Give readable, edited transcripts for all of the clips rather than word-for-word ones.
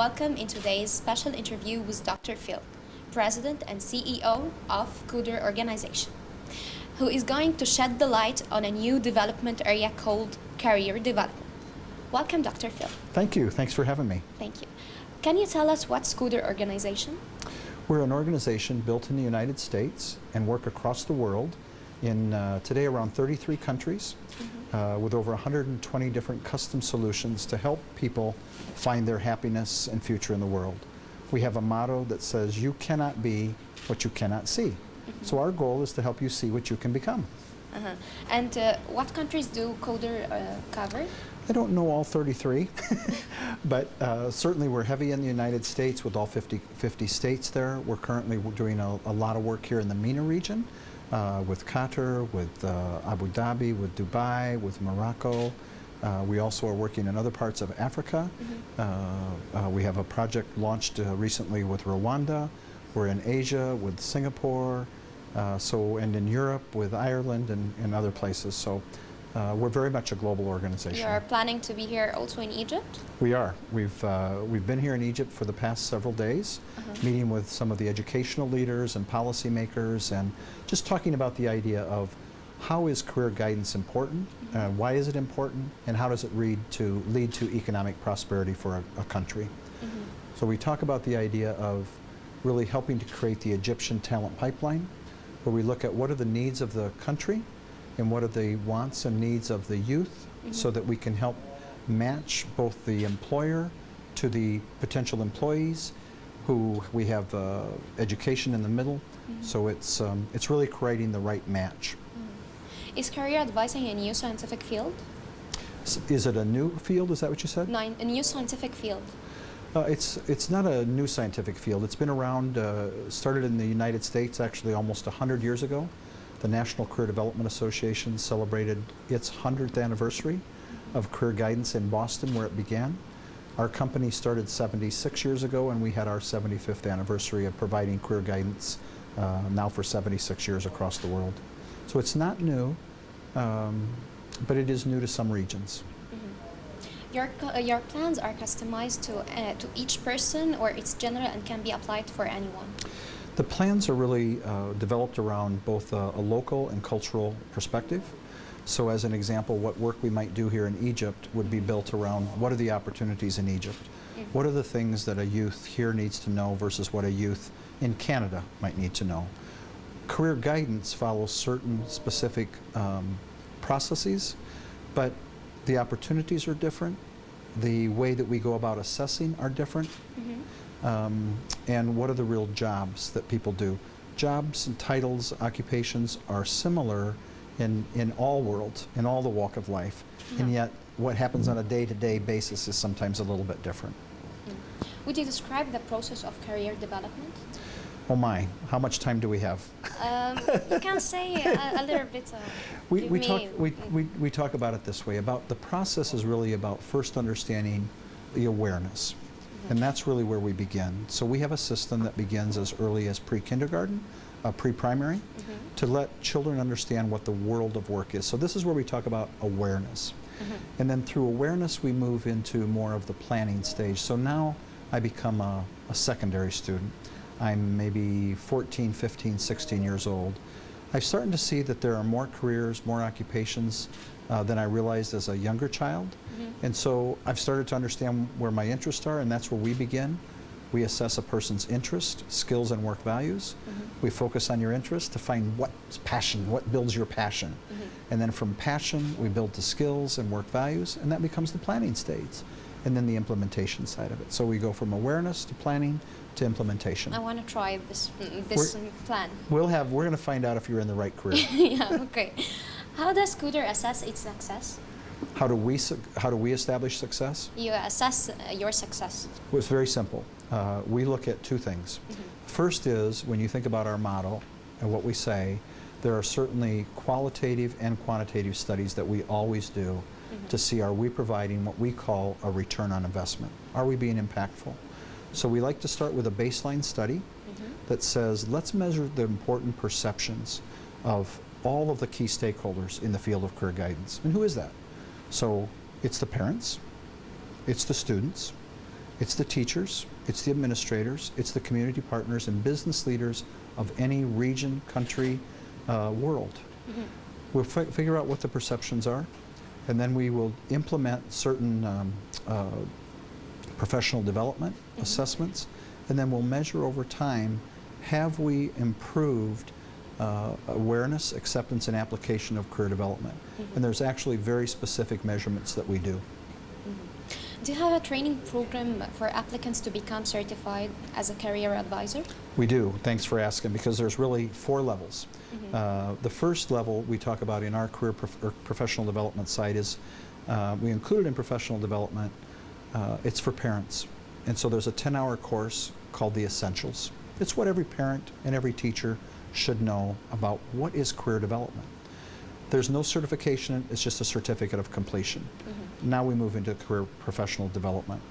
Welcome in today's special interview with Dr. Phil, President and CEO of Kuder organization, who is going to shed the light on a new development area called career development. Welcome, Dr. Phil. Thank you. Thanks for having me. Thank you. Can you tell us what's Kuder organization? We're an organization built in the United States and work across the world in today around 33 countries with over 120 different custom solutions to help people find their happiness and future in the world. We have a motto that says, you cannot be what you cannot see. So our goal is to help you see what you can become. And what countries do Kuder cover? I don't know all 33, but certainly we're heavy in the United States with all 50 states there. We're currently doing a lot of work here in the MENA region with Qatar, with Abu Dhabi, with Dubai, with Morocco. We also are working in other parts of Africa. We have a project launched recently with Rwanda. We're in Asia with Singapore, and in Europe with Ireland and other places. So we're very much a global organization. You are planning to be here also in Egypt? We are. We've been here in Egypt for the past several days, meeting with some of the educational leaders and policymakers, and just talking about the idea of how is career guidance important, why is it important, and how does it lead to economic prosperity for a country. So we talk about the idea of really helping to create the Egyptian talent pipeline, where we look at what are the needs of the country and what are the wants and needs of the youth, so that we can help match both the employer to the potential employees, who we have education in the middle. So it's really creating the right match. Is career advising a new scientific field? Is it a new field? Is that what you said? No, a new scientific field. It's not a new scientific field. It's been around, started in the United States actually almost 100 years ago. The National Career Development Association celebrated its 100th anniversary of career guidance in Boston, where it began. Our company started 76 years ago, and we had our 75th anniversary of providing career guidance now for 76 years across the world. So it's not new, but it is new to some regions. Your plans are customized to each person, or it's general and can be applied for anyone? The plans are really developed around both a local and cultural perspective. So as an example, what work we might do here in Egypt would be built around what are the opportunities in Egypt? What are the things that a youth here needs to know versus what a youth in Canada might need to know? Career guidance follows certain specific processes, but the opportunities are different. The way that we go about assessing are different. And what are the real jobs that people do? Jobs and titles, occupations are similar in all worlds, in all the walk of life, and yet what happens on a day-to-day basis is sometimes a little bit different. Would you describe the process of career development? Oh my, how much time do we have? You can say a little bit. We talk about it this way, about the process is really about first understanding the awareness. And that's really where we begin. So we have a system that begins as early as pre-kindergarten, pre-primary, to let children understand what the world of work is. So this is where we talk about awareness. And then through awareness, we move into more of the planning stage. So now I become a secondary student. I'm maybe 14, 15, 16 years old. I'm starting to see that there are more careers, more occupations than I realized as a younger child. And so I've started to understand where my interests are, and that's where we begin. We assess a person's interest, skills, and work values. We focus on your interest to find what's passion, what builds your passion. And then from passion, we build to skills and work values, and that becomes the planning stage, and then the implementation side of it. So we go from awareness to planning to implementation. I want to try this plan. We're going to find out if you're in the right career. Yeah, okay. How does Kuder assess its success? How do we establish success? You assess your success. Well, it's very simple. We look at two things. First is, when you think about our model and what we say, there are certainly qualitative and quantitative studies that we always do to see, are we providing what we call a return on investment? Are we being impactful? So we like to start with a baseline study that says, let's measure the important perceptions of all of the key stakeholders in the field of career guidance. And who is that? So it's the parents, it's the students, It's the teachers, it's the administrators, it's the community partners and business leaders of any region, country, world. Mm-hmm. We'll figure out what the perceptions are, and then we will implement certain professional development assessments, and then we'll measure over time, have we improved awareness, acceptance, and application of career development. And there's actually very specific measurements that we do. Do you have a training program for applicants to become certified as a career advisor? We do. Thanks for asking, because there's really 4 levels. The first level we talk about in our career professional development site is, we included in professional development, it's for parents. And so there's a 10-hour course called the Essentials. It's what every parent and every teacher should know about what is career development. There's no certification, it's just a certificate of completion. Now we move into career professional development,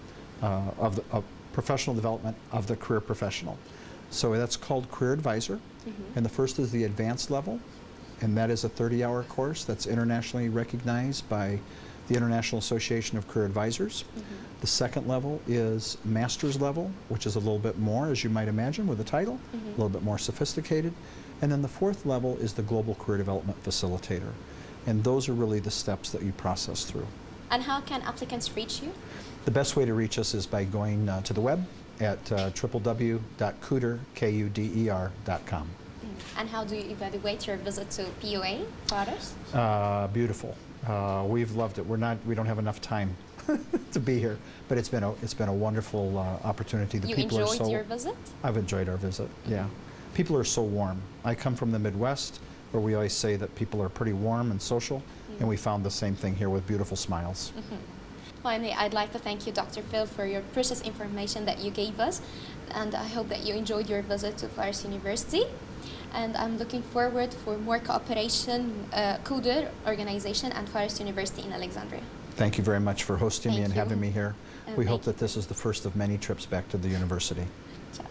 professional development of the career professional. So that's called Career Advisor, and the first is the advanced level, and that is a 30-hour course that's internationally recognized by the International Association of Career Advisors. The second level is master's level, which is a little bit more, as you might imagine, with the title, a little bit more sophisticated. And then the fourth level is the Global Career Development Facilitator. And those are really the steps that you process through. And how can applicants reach you? The best way to reach us is by going to the web at www.kuder.com. And how do you evaluate your visit to POA for others? Beautiful. We've loved it. We don't have enough time to be here, but it's been a wonderful opportunity. The You people enjoyed are so, your visit? I've enjoyed our visit. Yeah, people are so warm. I come from the Midwest, where we always say that people are pretty warm and social, and we found the same thing here with beautiful smiles. Finally, I'd like to thank you, Dr. Phil, for your precious information that you gave us, and I hope that you enjoyed your visit to Forest University. And I'm looking forward for more cooperation, Kuder organization and Forest University in Alexandria. Thank you very much for hosting me Thank and you. having me here. And We thank hope that this is the first of many trips back to the university. Ciao.